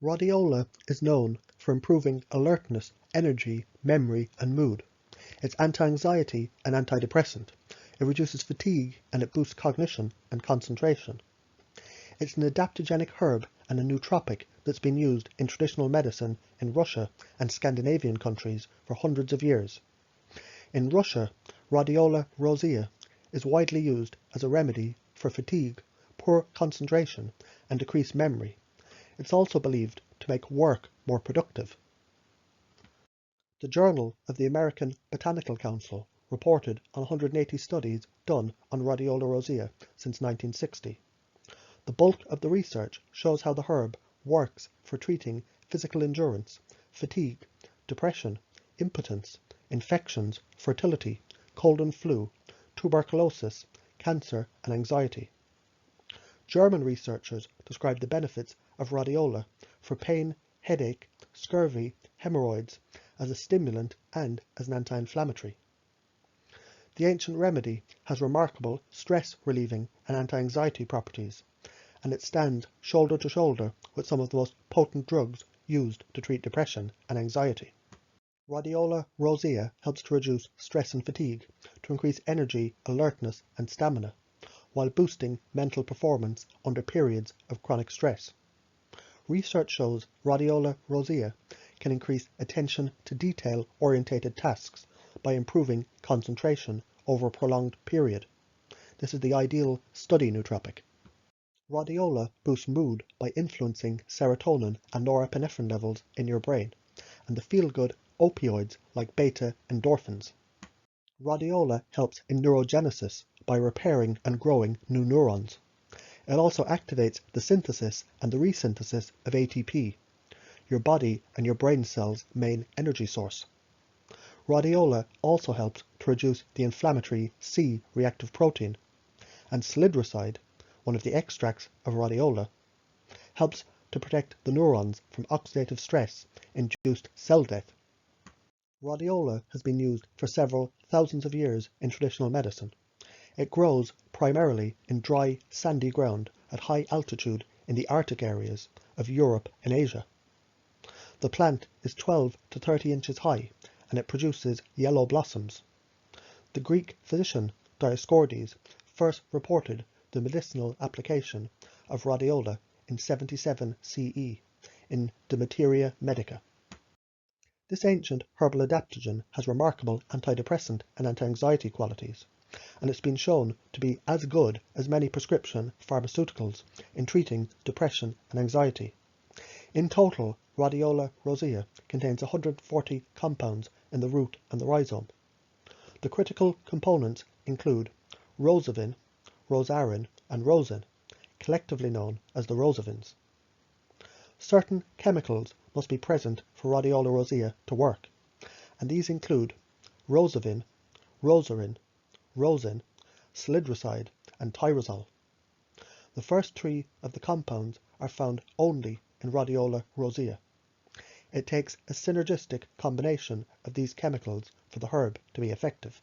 Rhodiola is known for improving alertness, energy, memory, and mood. It's anti-anxiety and antidepressant. It reduces fatigue and it boosts cognition and concentration. It's an adaptogenic herb and a nootropic that's been used in traditional medicine in Russia and Scandinavian countries for hundreds of years. In Russia, Rhodiola Rosea is widely used as a remedy for fatigue, poor concentration, and decreased memory. It's also believed to make work more productive. The Journal of the American Botanical Council reported on 180 studies done on Rhodiola rosea since 1960. The bulk of the research shows how the herb works for treating physical endurance, fatigue, depression, impotence, infections, fertility, cold and flu, tuberculosis, cancer, and anxiety. German researchers describe the benefits of rhodiola for pain, headache, scurvy, hemorrhoids, as a stimulant and as an anti-inflammatory. The ancient remedy has remarkable stress-relieving and anti-anxiety properties, and it stands shoulder to shoulder with some of the most potent drugs used to treat depression and anxiety. Rhodiola rosea helps to reduce stress and fatigue, to increase energy, alertness, and stamina, while boosting mental performance under periods of chronic stress. Research shows Rhodiola rosea can increase attention to detail-orientated tasks by improving concentration over a prolonged period. This is the ideal study nootropic. Rhodiola boosts mood by influencing serotonin and norepinephrine levels in your brain, and the feel-good opioids like beta endorphins. Rhodiola helps in neurogenesis by repairing and growing new neurons. It also activates the synthesis and the resynthesis of ATP, your body and your brain cells' main energy source. Rhodiola also helps to reduce the inflammatory C-reactive protein, and slidroside, one of the extracts of rhodiola, helps to protect the neurons from oxidative stress-induced cell death. Rhodiola has been used for several thousands of years in traditional medicine. It grows primarily in dry, sandy ground at high altitude in the Arctic areas of Europe and Asia. The plant is 12 to 30 inches high, and it produces yellow blossoms. The Greek physician Dioscorides first reported the medicinal application of rhodiola in 77 CE in De Materia Medica. This ancient herbal adaptogen has remarkable antidepressant and anti-anxiety qualities, and it's been shown to be as good as many prescription pharmaceuticals in treating depression and anxiety. In total, Rhodiola rosea contains 140 compounds in the root and the rhizome. The critical components include rosavin, rosarin, and rosin, collectively known as the rosavins. Certain chemicals must be present for Rhodiola rosea to work, and these include rosavin, rosarin, rosin, slidroside, and tyrosol. The first three of the compounds are found only in Rhodiola rosea. It takes a synergistic combination of these chemicals for the herb to be effective.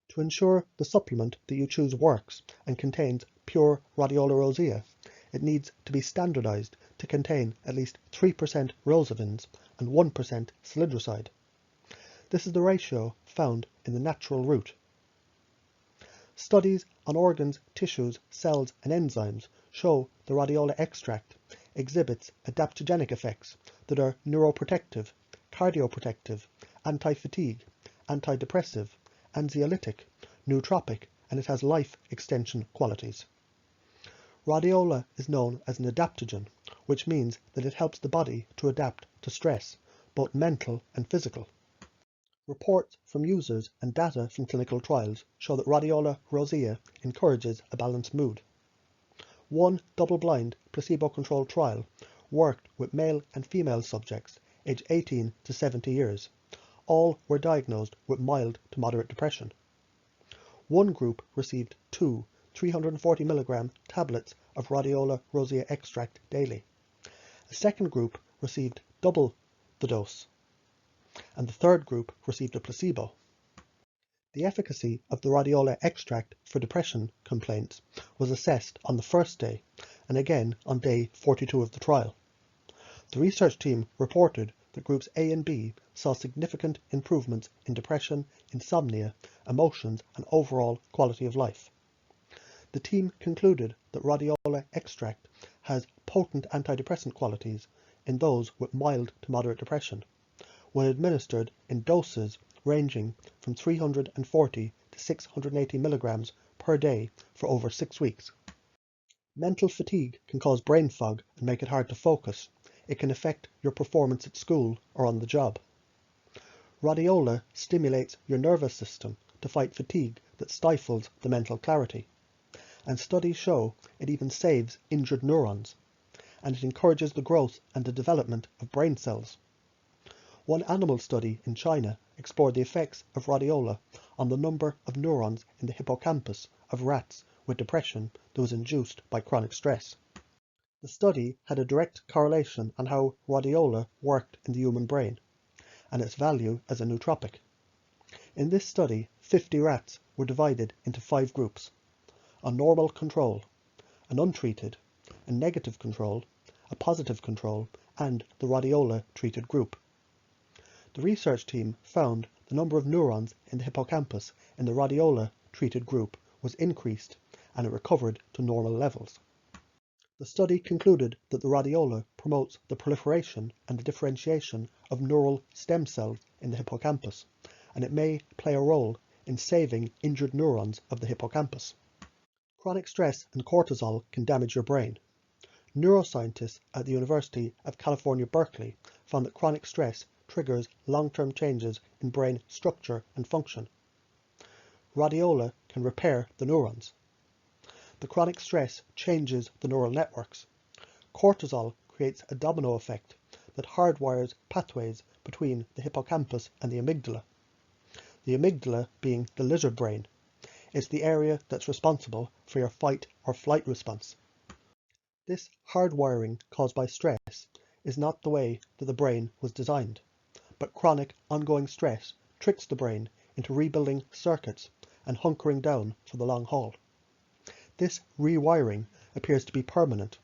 To ensure the supplement that you choose works and contains pure Rhodiola rosea, it needs to be standardized to contain at least 3% rosavins and 1% slidroside. This is the ratio found in the natural route. Studies on organs, tissues, cells, and enzymes show the rhodiola extract exhibits adaptogenic effects that are neuroprotective, cardioprotective, anti-fatigue, antidepressive, anxiolytic, nootropic, and it has life extension qualities. Rhodiola is known as an adaptogen, which means that it helps the body to adapt to stress, both mental and physical. Reports from users and data from clinical trials show that Rhodiola rosea encourages a balanced mood. One double-blind, placebo-controlled trial worked with male and female subjects aged 18 to 70 years. All were diagnosed with mild to moderate depression. One group received 2 340 mg tablets of Rhodiola rosea extract daily. A second group received double the dose, and the third group received a placebo. The efficacy of the Rhodiola extract for depression complaints was assessed on the first day, and again on day 42 of the trial. The research team reported that groups A and B saw significant improvements in depression, insomnia, emotions, and overall quality of life. The team concluded that Rhodiola extract has potent antidepressant qualities in those with mild to moderate depression, when administered in doses ranging from 340 to 680 milligrams per day for over 6 weeks. Mental fatigue can cause brain fog and make it hard to focus. It can affect your performance at school or on the job. Radiola stimulates your nervous system to fight fatigue that stifles the mental clarity. And studies show it even saves injured neurons, and it encourages the growth and the development of brain cells. One animal study in China explored the effects of Radiola on the number of neurons in the hippocampus of rats with depression that was induced by chronic stress. The study had a direct correlation on how Radiola worked in the human brain and its value as a nootropic. In this study, 50 rats were divided into 5 groups: a normal control, an untreated, a negative control, a positive control, and the Radiola treated group. The research team found the number of neurons in the hippocampus in the Radiola treated group was increased and it recovered to normal levels. The study concluded that the Radiola promotes the proliferation and the differentiation of neural stem cells in the hippocampus, and it may play a role in saving injured neurons of the hippocampus. Chronic stress and cortisol can damage your brain. Neuroscientists at the University of California, Berkeley found that chronic stress triggers long-term changes in brain structure and function. Radiola can repair the neurons. The chronic stress changes the neural networks. Cortisol creates a domino effect that hardwires pathways between the hippocampus and the amygdala. The amygdala being the lizard brain. It's the area that's responsible for your fight or flight response. This hardwiring caused by stress is not the way that the brain was designed, but chronic ongoing stress tricks the brain into rebuilding circuits and hunkering down for the long haul. This rewiring appears to be permanent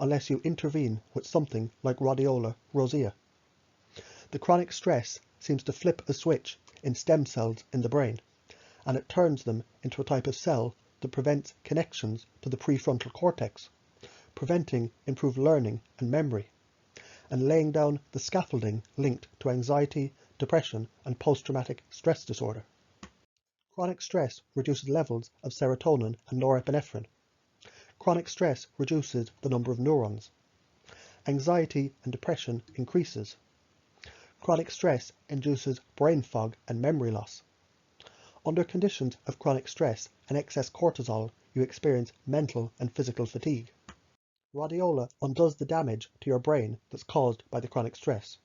unless you intervene with something like Rhodiola Rosea. The chronic stress seems to flip a switch in stem cells in the brain, and it turns them into a type of cell that prevents connections to the prefrontal cortex, preventing improved learning and memory, and laying down the scaffolding linked to anxiety, depression, and post-traumatic stress disorder. Chronic stress reduces levels of serotonin and norepinephrine. Chronic stress reduces the number of neurons. Anxiety and depression increases. Chronic stress induces brain fog and memory loss. Under conditions of chronic stress and excess cortisol, you experience mental and physical fatigue. Radiola undoes the damage to your brain that's caused by the chronic stress.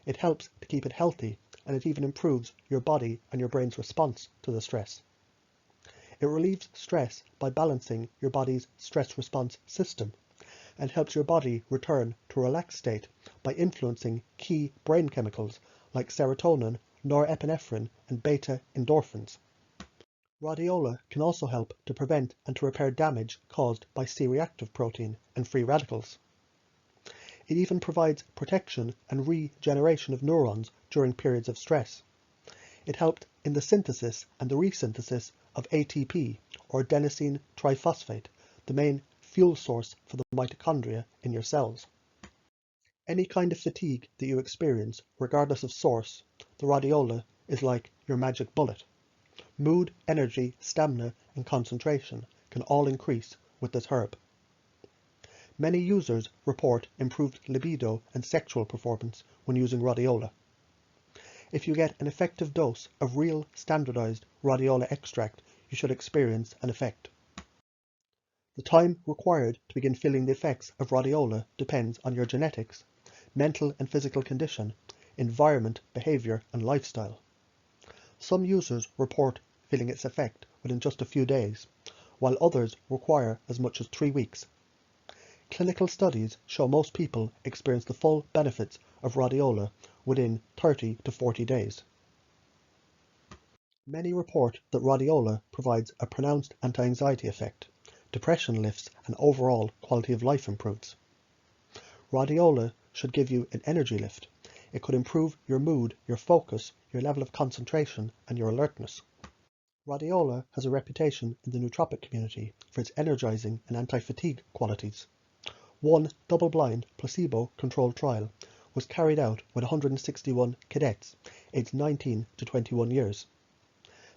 It helps to keep it healthy, and it even improves your body and your brain's response to the stress. It relieves stress by balancing your body's stress response system, and helps your body return to a relaxed state by influencing key brain chemicals like serotonin, norepinephrine, and beta endorphins. Radiola can also help to prevent and to repair damage caused by C-reactive protein and free radicals. It even provides protection and regeneration of neurons during periods of stress. It helped in the synthesis and the resynthesis of ATP, or adenosine triphosphate, the main fuel source for the mitochondria in your cells. Any kind of fatigue that you experience, regardless of source, the Radiola is like your magic bullet. Mood, energy, stamina, and concentration can all increase with this herb. Many users report improved libido and sexual performance when using Radiola. If you get an effective dose of real standardized Radiola extract, you should experience an effect. The time required to begin feeling the effects of Radiola depends on your genetics, mental and physical condition, environment, behavior, and lifestyle. Some users report feeling its effect within just a few days, while others require as much as 3 weeks. Clinical studies show most people experience the full benefits of Radiola within 30 to 40 days. Many report that Radiola provides a pronounced anti-anxiety effect, depression lifts, and overall quality of life improves. Radiola should give you an energy lift. It could improve your mood, your focus, your level of concentration, and your alertness. Radiola has a reputation in the nootropic community for its energizing and anti-fatigue qualities. One double-blind, placebo-controlled trial was carried out with 161 cadets aged 19 to 21 years.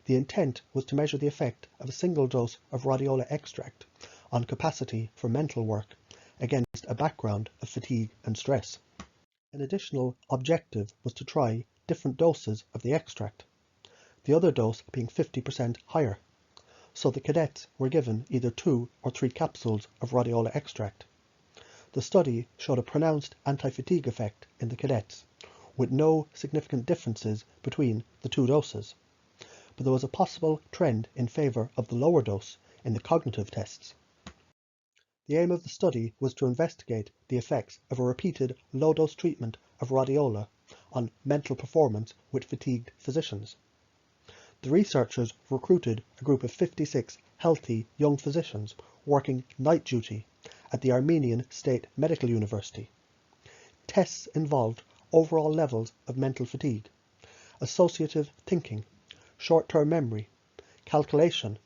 The intent was to measure the effect of a single dose of Rhodiola extract on capacity for mental work against a background of fatigue and stress. An additional objective was to try different doses of the extract, the other dose being 50% higher, so the cadets were given either 2 or 3 capsules of Rhodiola extract. The study showed a pronounced anti-fatigue effect in the cadets, with no significant differences between the 2 doses, but there was a possible trend in favour of the lower dose in the cognitive tests. The aim of the study was to investigate the effects of a repeated low-dose treatment of Radiola on mental performance with fatigued physicians. The researchers recruited a group of 56 healthy young physicians working night duty at the Armenian State Medical University. Tests involved overall levels of mental fatigue, associative thinking, short-term memory, calculation,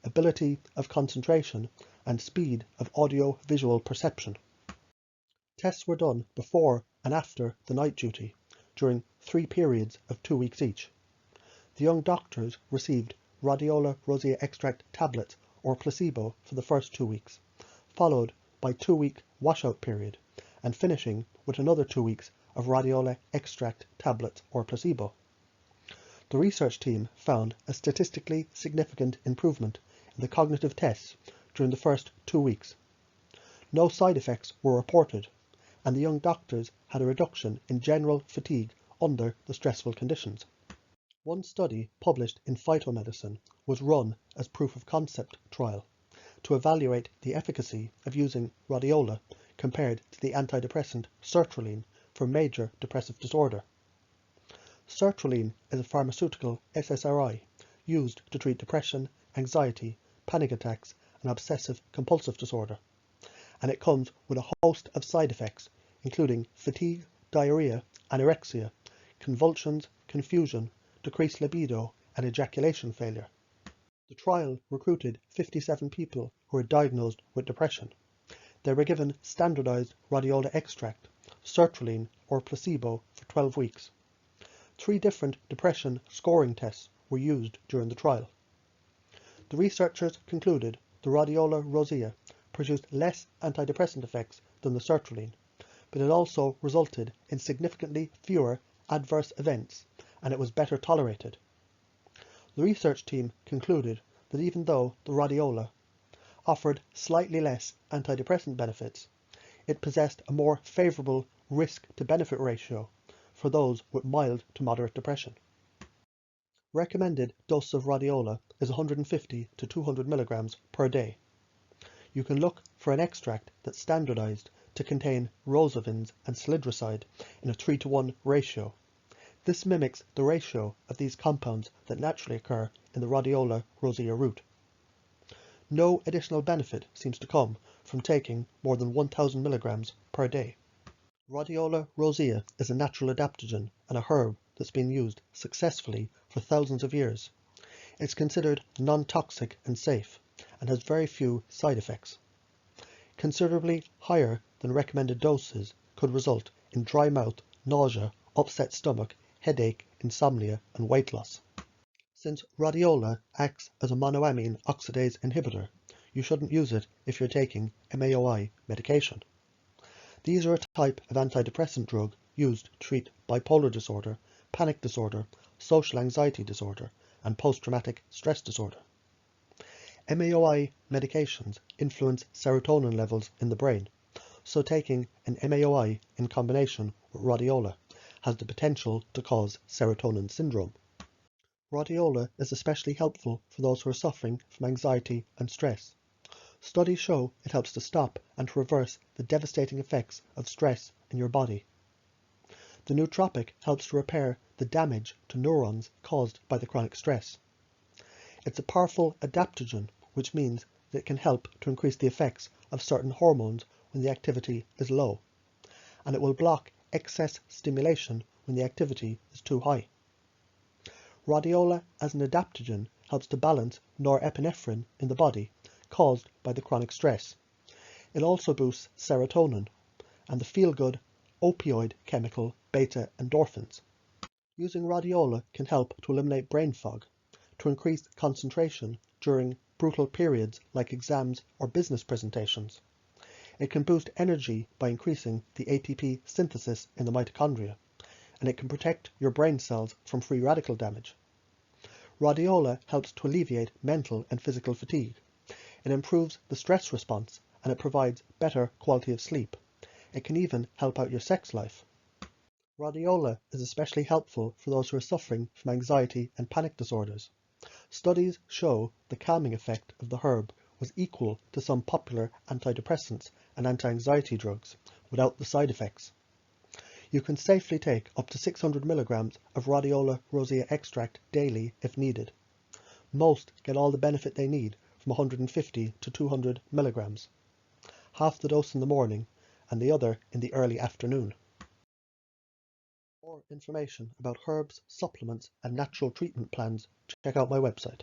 ability of concentration, and speed of audio-visual perception. Tests were done before and after the night duty, during 3 periods of 2 weeks each. The young doctors received Rhodiola Rosea extract tablets or placebo for the first 2 weeks, followed by 2-week washout period, and finishing with another 2 weeks of Rhodiola extract tablets or placebo. The research team found a statistically significant improvement in the cognitive tests during the first 2 weeks. No side effects were reported, and the young doctors had a reduction in general fatigue under the stressful conditions. One study published in Phytomedicine was run as proof of concept trial to evaluate the efficacy of using Rhodiola compared to the antidepressant sertraline for major depressive disorder. Sertraline is a pharmaceutical SSRI used to treat depression, anxiety, panic attacks, and obsessive-compulsive disorder, and it comes with a host of side effects, including fatigue, diarrhea, anorexia, convulsions, confusion, decreased libido, and ejaculation failure. The trial recruited 57 people who were diagnosed with depression. They were given standardized Rhodiola extract, sertraline, or placebo for 12 weeks. 3 different depression scoring tests were used during the trial. The researchers concluded the Rhodiola Rosea produced less antidepressant effects than the sertraline, but it also resulted in significantly fewer adverse events, and it was better tolerated. The research team concluded that even though the Rhodiola offered slightly less antidepressant benefits, it possessed a more favourable risk-to-benefit ratio for those with mild to moderate depression. Recommended dose of Rhodiola is 150 to 200 milligrams per day. You can look for an extract that's standardized to contain rosavins and salidroside in a 3-to-1 ratio. This mimics the ratio of these compounds that naturally occur in the Rhodiola Rosea root. No additional benefit seems to come from taking more than 1,000 milligrams per day. Rhodiola Rosea is a natural adaptogen and a herb that's been used successfully for thousands of years. It's considered non-toxic and safe, and has very few side effects. Considerably higher than recommended doses could result in dry mouth, nausea, upset stomach, headache, insomnia, and weight loss. Since Rhodiola acts as a monoamine oxidase inhibitor, you shouldn't use it if you're taking MAOI medication. These are a type of antidepressant drug used to treat bipolar disorder, panic disorder, social anxiety disorder, and post-traumatic stress disorder. MAOI medications influence serotonin levels in the brain, so taking an MAOI in combination with Rhodiola has the potential to cause serotonin syndrome. Rhodiola is especially helpful for those who are suffering from anxiety and stress. Studies show it helps to stop and to reverse the devastating effects of stress in your body. The nootropic helps to repair the damage to neurons caused by the chronic stress. It's a powerful adaptogen, which means that it can help to increase the effects of certain hormones when the activity is low, and it will block excess stimulation when the activity is too high. Rhodiola as an adaptogen helps to balance norepinephrine in the body caused by the chronic stress. It also boosts serotonin and the feel-good opioid chemical beta endorphins. Using rhodiola can help to eliminate brain fog, to increase concentration during brutal periods like exams or business presentations. It can boost energy by increasing the ATP synthesis in the mitochondria, and it can protect your brain cells from free radical damage. Rhodiola helps to alleviate mental and physical fatigue. It improves the stress response, and it provides better quality of sleep. It can even help out your sex life. Rhodiola is especially helpful for those who are suffering from anxiety and panic disorders. Studies show the calming effect of the herb was equal to some popular antidepressants and anti-anxiety drugs without the side effects. You can safely take up to 600 milligrams of Rhodiola Rosea extract daily if needed. Most get all the benefit they need from 150 to 200 milligrams, half the dose in the morning and the other in the early afternoon. For more information about herbs, supplements and natural treatment plans, check out my website.